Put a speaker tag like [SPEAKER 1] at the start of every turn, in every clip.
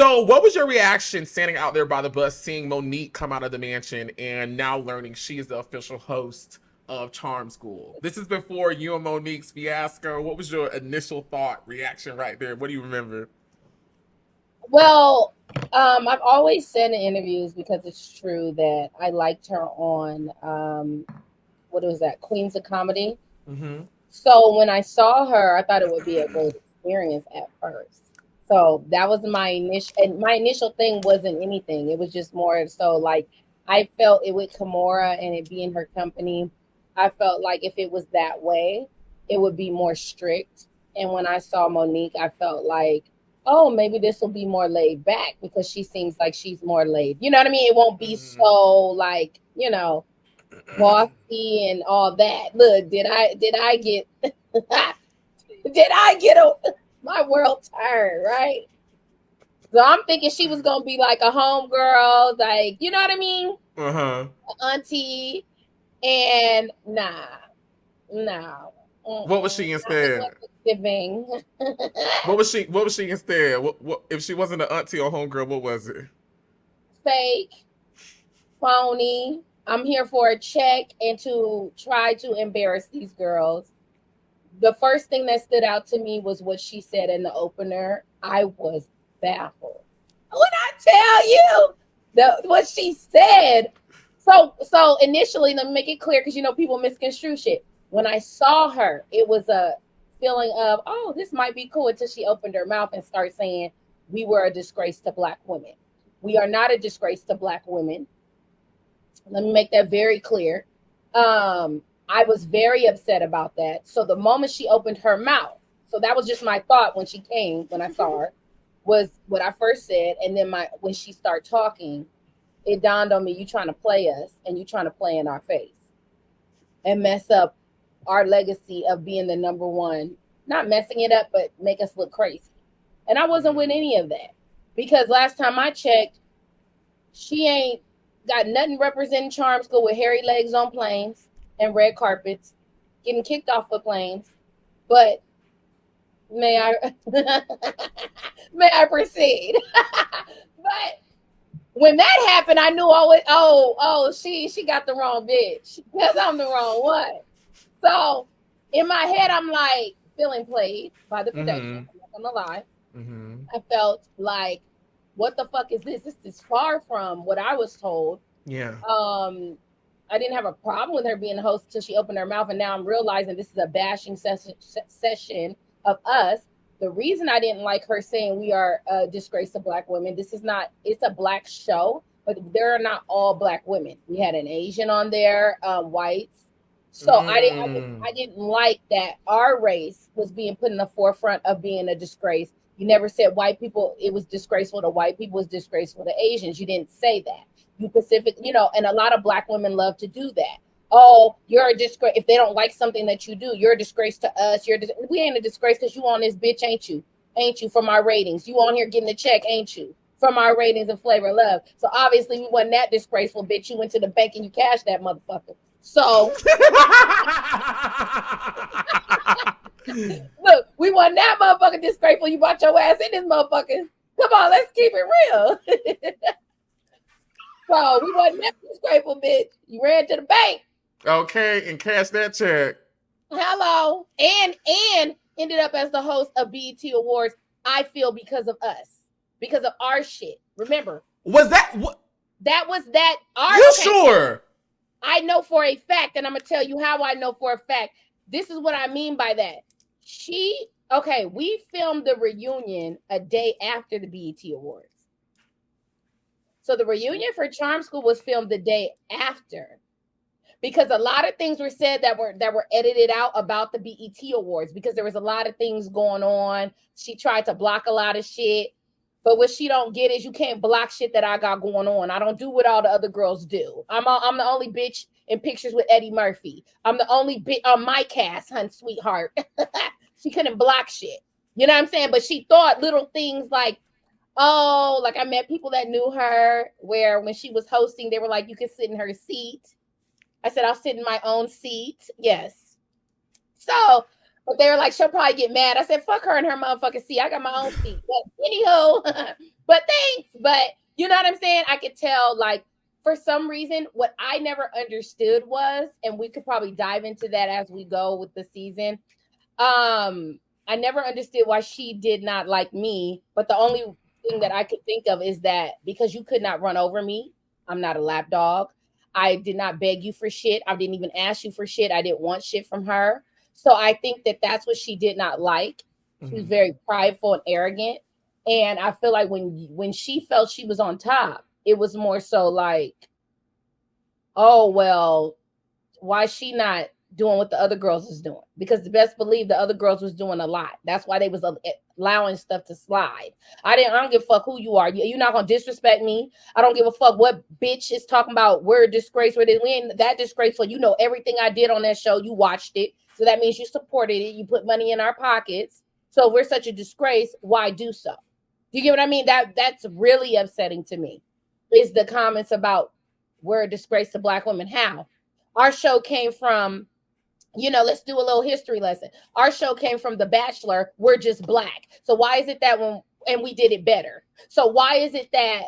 [SPEAKER 1] So what was your reaction standing out there by the bus, seeing Monique come out of the mansion and now learning she is the official host of Charm School? This is before you and Monique's fiasco. What was your initial thought reaction right there? What do you remember?
[SPEAKER 2] Well, I've always said in interviews, because it's true, that I liked her on what was that, Queens of Comedy.
[SPEAKER 1] Mm-hmm.
[SPEAKER 2] So when I saw her, I thought it would be a great experience at first. So that was my initial, and my initial thing wasn't anything. It was just more so like I felt it with Kimora and it being her company. I felt like if it was that way, it would be more strict. And when I saw Monique, I felt like, oh, maybe this will be more laid back because she seems like she's more laid. You know what I mean? It won't be
[SPEAKER 1] Mm-hmm.
[SPEAKER 2] so like, bossy and all that. Look, did I get did I get my world turned, right? So I'm thinking she was gonna be like a homegirl, like, you know what I mean?
[SPEAKER 1] Uh-huh.
[SPEAKER 2] Auntie. And no.
[SPEAKER 1] What was she instead?
[SPEAKER 2] Giving.
[SPEAKER 1] What was she instead? What if she wasn't an auntie or homegirl, what was it?
[SPEAKER 2] Fake, phony. I'm here for a check and to try to embarrass these girls. The first thing that stood out to me was what she said in the opener. I was baffled. When I tell you what she said. So initially, let me make it clear, because people misconstrue shit. When I saw her, it was a feeling of, oh, this might be cool, until she opened her mouth and started saying we were a disgrace to Black women. We are not a disgrace to Black women. Let me make that very clear. I was very upset about that. So the moment she opened her mouth, so that was just my thought when I saw her, was what I first said. And then when she started talking, it dawned on me, you trying to play us and you trying to play in our face and mess up our legacy of being the number one, not messing it up, but make us look crazy. And I wasn't with any of that, because last time I checked, she ain't got nothing representing Charm School with hairy legs on planes and red carpets, getting kicked off of planes. But may I may I proceed? But when that happened, I knew always, she got the wrong bitch, because I'm the wrong one. So in my head, I'm like feeling played by the production. I'm not gonna lie.
[SPEAKER 1] Mm-hmm.
[SPEAKER 2] I felt like, what the fuck is this? This is far from what I was told.
[SPEAKER 1] Yeah.
[SPEAKER 2] I didn't have a problem with her being the host until she opened her mouth, and now I'm realizing this is a bashing session of us. The reason I didn't like her saying we are a disgrace to Black women, it's a Black show, but there are not all Black women. We had an Asian on there, whites. So I didn't like that our race was being put in the forefront of being a disgrace. You never said white people, it was disgraceful to white people, it was disgraceful to Asians. You didn't say that. You and a lot of Black women love to do that. Oh, you're a disgrace. If they don't like something that you do, you're a disgrace to us. We ain't a disgrace because you on this bitch, ain't you? Ain't you, from our ratings? You on here getting a check, ain't you? From our ratings and Flavor of Love. So obviously we wasn't that disgraceful, bitch. You went to the bank and you cashed that motherfucker. So look, we wasn't that motherfucker disgraceful. You brought your ass in this motherfucker. Come on, let's keep it real. So we wasn't that disgraceful, bitch. You ran to the bank.
[SPEAKER 1] Okay, and cash that check.
[SPEAKER 2] Hello. And ended up as the host of BET Awards, I feel, because of us. Because of our shit. Remember.
[SPEAKER 1] Was that what?
[SPEAKER 2] That was that.
[SPEAKER 1] Sure?
[SPEAKER 2] I know for a fact, and I'm going to tell you how I know for a fact. This is what I mean by that. We filmed the reunion a day after the BET Awards. So the reunion for Charm School was filmed the day after, because a lot of things were said that were edited out about the BET Awards, because there was a lot of things going on. She tried to block a lot of shit, but what she don't get is you can't block shit that I got going on. I don't do what all the other girls do. I'm the only bitch in pictures with Eddie Murphy. I'm the only bitch on my cast, hun, sweetheart. She couldn't block shit. You know what I'm saying? But she thought little things like, oh, like I met people that knew her, where when she was hosting, they were like, you can sit in her seat. I said, I'll sit in my own seat. Yes. So But they were like, she'll probably get mad. I said, fuck her and her motherfucking seat. I got my own seat. But anywho, but thanks. But you know what I'm saying? I could tell, like, for some reason, what I never understood was, and we could probably dive into that as we go with the season. I never understood why she did not like me. But the only thing that I could think of is that because you could not run over me, I'm not a lap dog. I did not beg you for shit. I didn't even ask you for shit. I didn't want shit from her. So I think that that's what she did not like. She was very prideful and arrogant. And I feel like when she felt she was on top, it was more so like, oh, well, why is she not doing what the other girls is doing? Because the best believe the other girls was doing a lot. That's why they was allowing stuff to slide. I don't give a fuck who you are. You're not gonna disrespect me. I don't give a fuck what bitch is talking about. We're a disgrace. Where they win that disgraceful. You know everything I did on that show. You watched it, so that means you supported it. You put money in our pockets. So if we're such a disgrace, why do so? Do you get what I mean? That's really upsetting to me. Is the comments about we're a disgrace to Black women? How? Our show came from, you know, let's do a little history lesson. Our show came from The Bachelor. We're just Black. So why is it that and we did it better? So why is it that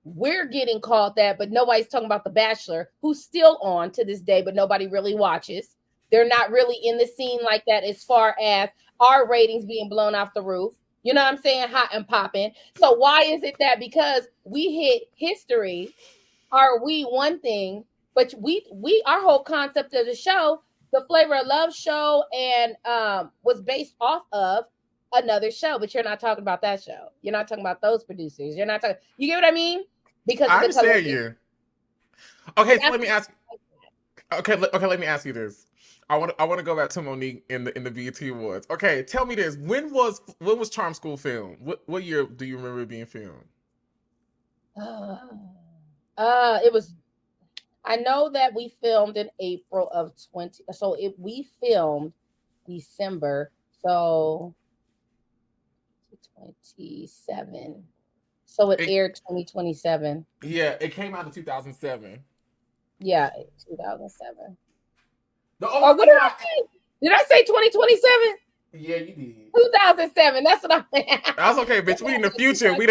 [SPEAKER 2] we're getting called that, but nobody's talking about The Bachelor, who's still on to this day, but nobody really watches? They're not really in the scene like that as far as our ratings being blown off the roof. You know what I'm saying? Hot and popping. So why is it that because we hit history, are we one thing, but we our whole concept of the show, the Flavor of Love show, and was based off of another show, but you're not talking about that show. You're not talking about those producers. You're not talking. You get what I mean? Because
[SPEAKER 1] I understand you. Okay, so let me ask. Okay, let me ask you this. I want to go back to Monique in the BET Awards. Okay, tell me this. When was Charm School filmed? What year do you remember it being filmed?
[SPEAKER 2] It was. I know that we filmed in April of 20. So we filmed December. So 27. So it aired 2027.
[SPEAKER 1] Yeah, it came out in 2007.
[SPEAKER 2] Yeah, 2007.
[SPEAKER 1] What
[SPEAKER 2] did I say? Did I say 2027?
[SPEAKER 1] Yeah, you did.
[SPEAKER 2] 2007. That's what I meant.
[SPEAKER 1] That's okay, bitch. We in the future. We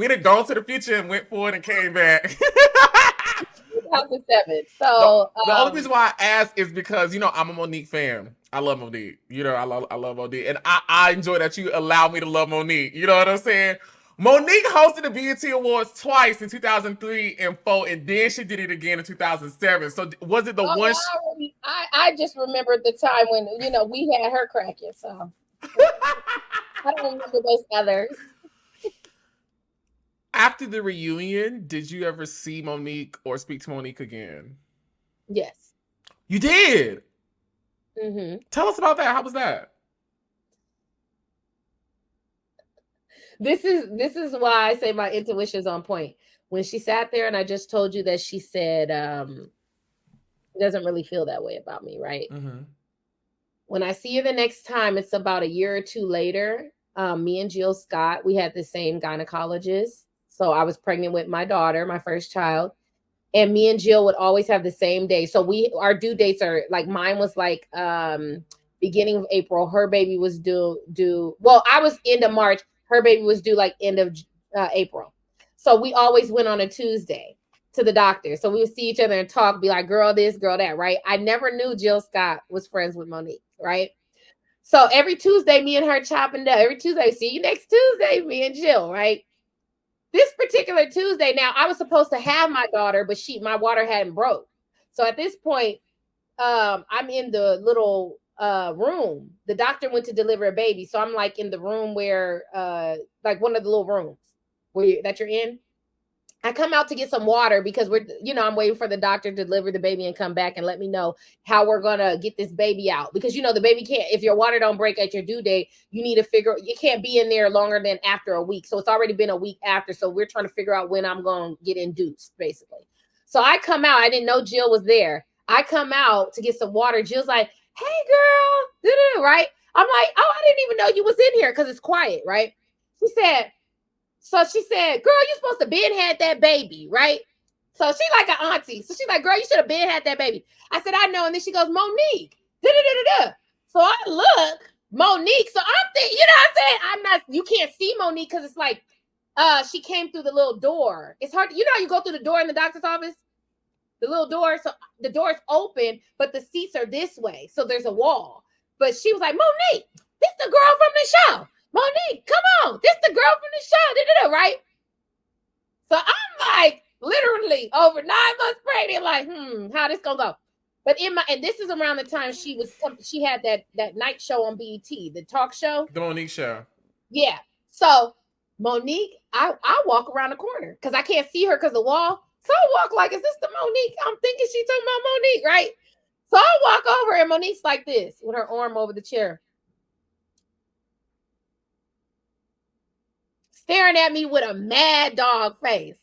[SPEAKER 1] done gone to the future and went forward and came back.
[SPEAKER 2] 2007. So
[SPEAKER 1] the only reason why I asked is because, you know, I'm a Monique fan. I love Monique. You know, I love Monique. And I enjoy that you allow me to love Monique. You know what I'm saying? Monique hosted the BET Awards twice in 2003 and 2004, and then she did it again in 2007. So was it the one?
[SPEAKER 2] I just remembered the time when, you know, we had her cracking. So I don't remember those others.
[SPEAKER 1] After the reunion, did you ever see Monique or speak to Monique again?
[SPEAKER 2] Yes.
[SPEAKER 1] You did?
[SPEAKER 2] Mm-hmm.
[SPEAKER 1] Tell us about that. How was that?
[SPEAKER 2] This is why I say my intuition is on point. When she sat there and I just told you that she said doesn't really feel that way about me, right?
[SPEAKER 1] Mm-hmm.
[SPEAKER 2] When I see her the next time, it's about a year or two later. Me and Jill Scott, we had the same gynecologist. So I was pregnant with my daughter, my first child. And me and Jill would always have the same day. So our due dates are like, mine was like beginning of April. Her baby was due. Well, I was end of March. Her baby was due like end of April. So we always went on a Tuesday to the doctor. So we would see each other and talk, be like, girl this, girl that, right? I never knew Jill Scott was friends with Monique, right? So every Tuesday, me and her chopping up. Every Tuesday, see you next Tuesday, me and Jill, right? This particular Tuesday, now I was supposed to have my daughter, but my water hadn't broke. So at this point, I'm in the little room. The doctor went to deliver a baby. So I'm like in the room where, like one of the little rooms that you're in. I come out to get some water because I'm waiting for the doctor to deliver the baby and come back and let me know how we're going to get this baby out. Because, the baby can't, if your water don't break at your due date, you need to you can't be in there longer than after a week. So it's already been a week after. So we're trying to figure out when I'm going to get induced, basically. So I come out. I didn't know Jill was there. I come out to get some water. Jill's like, hey, girl, right? I'm like, oh, I didn't even know you was in here because it's quiet, right? She said, girl, you supposed to been had that baby, right? So she like an auntie. So she's like, girl, you should have been had that baby. I said, I know. And then she goes, Monique. So I look Monique. So I'm thinking, you know what I'm saying? I'm not, you can't see Monique because it's like, she came through the little door. It's hard, you know how you go through the door in the doctor's office? The little door, so the door's open, but the seats are this way. So there's a wall. But she was like, Monique, this the girl from the show. Monique, come on. This the girl from the show. Right? So I'm like, literally over 9 months pregnant, like, how this gonna go? But and this is around the time she had that night show on BET, the talk show.
[SPEAKER 1] The Monique show.
[SPEAKER 2] Yeah. So Monique, I walk around the corner because I can't see her because the wall. So I walk like, is this the Monique? I'm thinking she's talking about Monique, right? So I walk over and Monique's like this with her arm over the chair, staring at me with a mad dog face.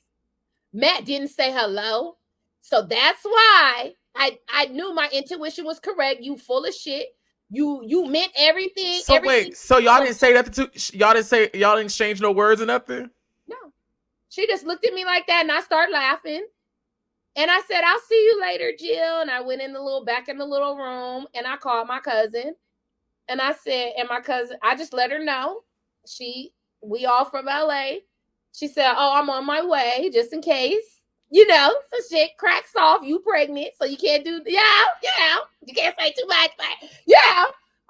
[SPEAKER 2] Matt didn't say hello. So that's why I knew my intuition was correct. You full of shit. You meant everything.
[SPEAKER 1] So wait, so y'all didn't say nothing to y'all didn't exchange no words or nothing?
[SPEAKER 2] No. She just looked at me like that and I started laughing. And I said, I'll see you later, Jill. And I went in back in the little room and I called my cousin. And I said, and my cousin, I just let her know. We all from LA. She said, oh, I'm on my way just in case. You know, so shit cracks off. You pregnant, so you can't do, you can't say too much, but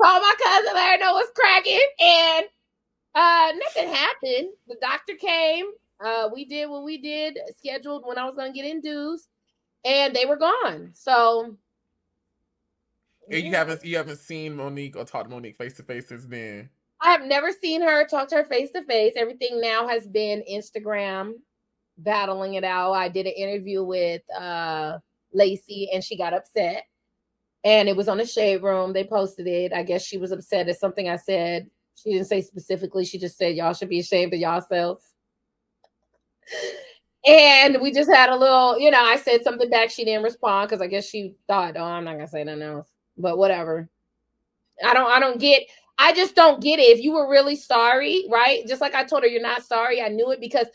[SPEAKER 2] call my cousin, let her know what's cracking. And nothing happened. The doctor came. We did what we did, scheduled when I was going to get induced, and they were gone. So.
[SPEAKER 1] And you haven't seen Monique or talked to Monique face to face since then?
[SPEAKER 2] I have never seen her, talk to her face to face. Everything now has been Instagram, battling it out. I did an interview with Lacey and she got upset. And it was on the Shade Room. They posted it. I guess she was upset at something I said. She didn't say specifically. She just said, y'all should be ashamed of yourselves. And we just had a little, I said something back. She didn't respond because I guess she thought, oh, I'm not going to say nothing else. But whatever. I just don't get it. If you were really sorry, right? Just like I told her, you're not sorry. I knew it because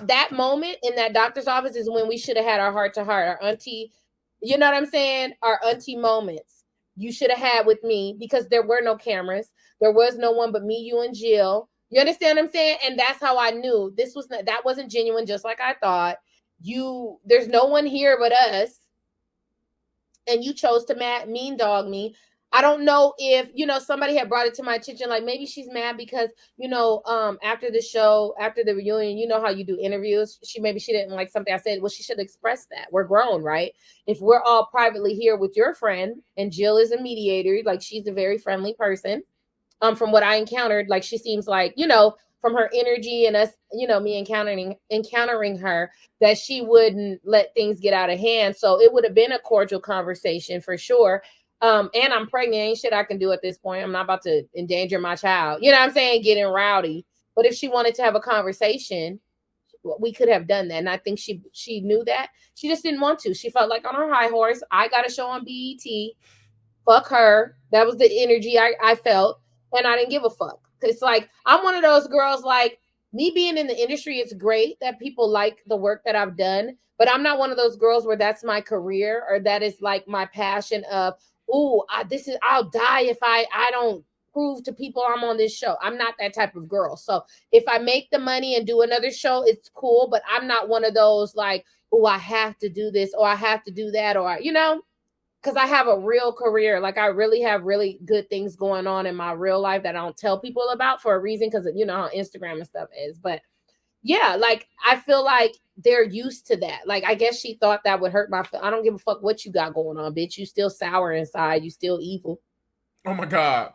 [SPEAKER 2] that moment in that doctor's office is when we should have had our heart to heart, our auntie, you know what I'm saying? Our auntie moments you should have had with me because there were no cameras. There was no one but me, you, and Jill. You understand what I'm saying? And that's how I knew that wasn't genuine, just like I thought. There's no one here but us. And you chose to mean dog me. I don't know if, somebody had brought it to my attention, like maybe she's mad because, after the show, after the reunion, you know how you do interviews. She didn't like something I said. Well, she should express that. We're grown, right? If we're all privately here with your friend and Jill is a mediator, like she's a very friendly person. From what I encountered, like she seems like, from her energy and us, me encountering her, that she wouldn't let things get out of hand. So it would have been a cordial conversation for sure. And I'm pregnant. Ain't shit I can do at this point. I'm not about to endanger my child. You know what I'm saying? Getting rowdy. But if she wanted to have a conversation, we could have done that. And I think she knew that. She just didn't want to. She felt like on her high horse. I got a show on BET. Fuck her. That was the energy I felt. And I didn't give a fuck. It's like, I'm one of those girls, like, me being in the industry, it's great that people like the work that I've done. But I'm not one of those girls where that's my career or that is like my passion of, I'll die if I don't prove to people I'm on this show. I'm not that type of girl. So if I make the money and do another show, it's cool. But I'm not one of those like, I have to do this or I have to do that or, because I have a real career. Like I really have really good things going on in my real life that I don't tell people about for a reason. Because you know how Instagram and stuff is. But yeah, like I feel like they're used to that. Like I guess she thought that would hurt I don't give a fuck what you got going on, bitch. You still sour inside. You still evil.
[SPEAKER 1] Oh my God.